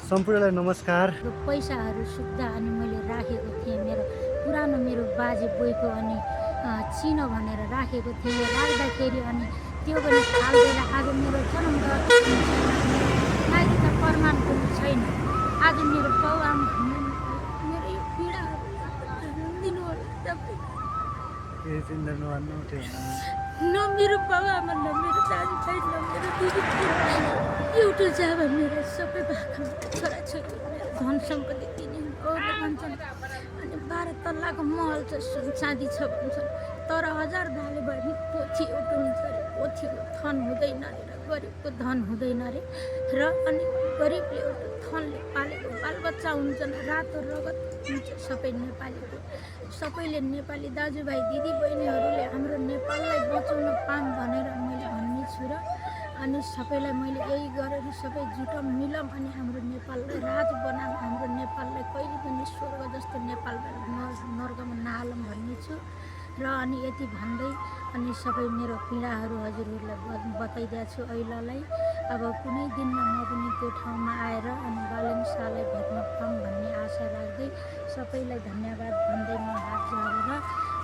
सम्पूर्णलाई नमस्कार। पैसाहरू सुत्दा अनि मैले राखेको थिएँ पुरानो मेरो बाजे बोइको अनि चिनो भनेर राखेको थिएँ। राख्दाखेरि अनि त्यो पनि फाल्दैन। आज मेरो जन्मगत नागरिक प्रमाण पनि छैन। आज मेरो बाउआमा मेरो यो पीडा दिनुहोला। न मेरो बाबुआमा न मेरो दाजुभाइ न मेरो दिदी एउटा जाबा मेरो सबै भाका छोराछोरी मेरो धन सम्पत्ति दिनेहरूले भन्छन्। अनि 12 तल्लाको महल छ, सुन चाँदी छ भन्छन्। तर 1000 भाले भयो भने पोथी एउटा हुन्छ अरे। पोथीको थन हुँदैन अरे र गरिबको धन हुँदैन अरे। र अनि गरिबले एउटा थनले पालेको बालबच्चा हुन्छन्। रातो रगत हुन्छ सबै नेपालीको। सबैले नेपाली दाजुभाइ दिदीबहिनीहरूले हाम्रो नेपाललाई बचाउन पाऊँ भनेर मैले भन्ने छु। र अनि सबैलाई मैले यही गरेर सबै जुटौँ मिलौँ अनि हाम्रो नेपाललाई राज बनाऊँ। हाम्रो नेपाललाई कहिले पनि स्वर्ग जस्तो नेपाललाई नर्कमा नहालौँ भन्ने छु। र अनि यति भन्दै अनि सबै मेरो पीडाहरू हजुरहरूलाई बताइदिएको छु अहिलेलाई। अब कुनै दिनमा म पनि त्यो ठाउँमा आएर अनि बालन शाहलाई भेट्न पाऊँ भन्ने आशा राख्दै सबैलाई धन्यवाद भन्दै म हात जोडेर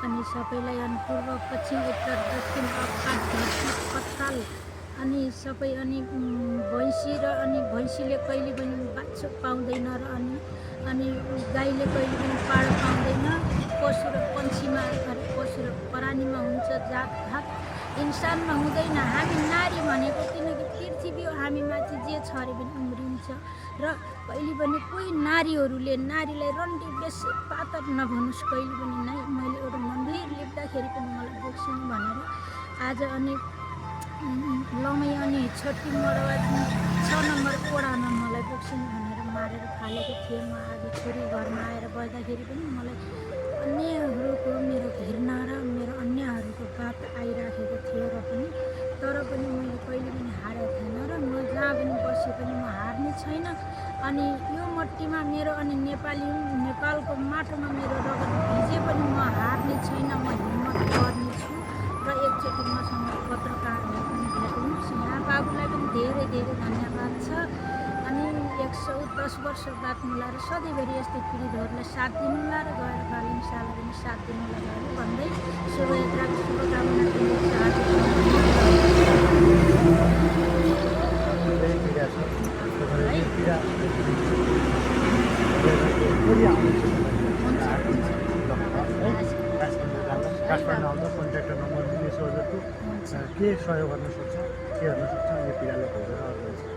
अनि सबैलाई अनि पूर्व पश्चिम उत्तर दक्षिण अखात धरती पत्ताल अनि सबै अनि भैँसी र अनि भैँसीले कहिले पनि बाछो पाउँदैन र अनि गाईले कहिले पनि पाडो पाउँदैन। पशु र पन्छीमा पशु र प्राणीमा हुन्छ जातभात, इन्सानमा हुँदैन। हामी नारी भनेको किनकि पृथ्वी हो, हामी माथि जे छ अरे पनि उम्रिन्छ। र कहिले पनि कोही नारीहरूले नारीलाई रन्डी बेसी पातर नभन्नुहोस् कहिले पनि नै। मैले एउटा मन्दिर लिप्दाखेरि पनि मलाई बोक्सिनु भनेर आज अनि लमै अनि छोटी मरवा 6 नम्बर ओडामा मलाई बोक्सिनु भनेर मारेर फालेको थिएँ। म आज छोरी घरमा आएर बस्दाखेरि पनि मलाई अन्यहरूको मेरो घृणा र मेरो अन्यहरूको बात आइराखेको थियो र पनि तर पनि मैले कहिले पनि हारेको थिएन र म जहाँ पनि बसे पनि म हार्ने छैन। अनि यो मट्टीमा मेरो अनि नेपालको माटोमा मेरो रगत भिजे पनि म हार्ने छैन। म हिम्मत गर्नेछु र एकचोटि मसँग पत्रकारहरू पनि भेट्नुहोस्। यहाँ बाबुलाई पनि धेरै धेरै धन्यवाद छ। अनि 110 वर्ष बाद मिलाएर सधैँभरि यस्तै पीडितहरूलाई साथ दिनुला र गएर बालन शाहलाई पनि साथ दिनुला भन्दै शोभायात्राको शुभकामना काठमाडौँ आउँदा कन्ट्याक्टर नम्बर दिने सोधेको के सहयोग गर्न सक्छ, के गर्न सक्छ यो पीडालाई खोजेर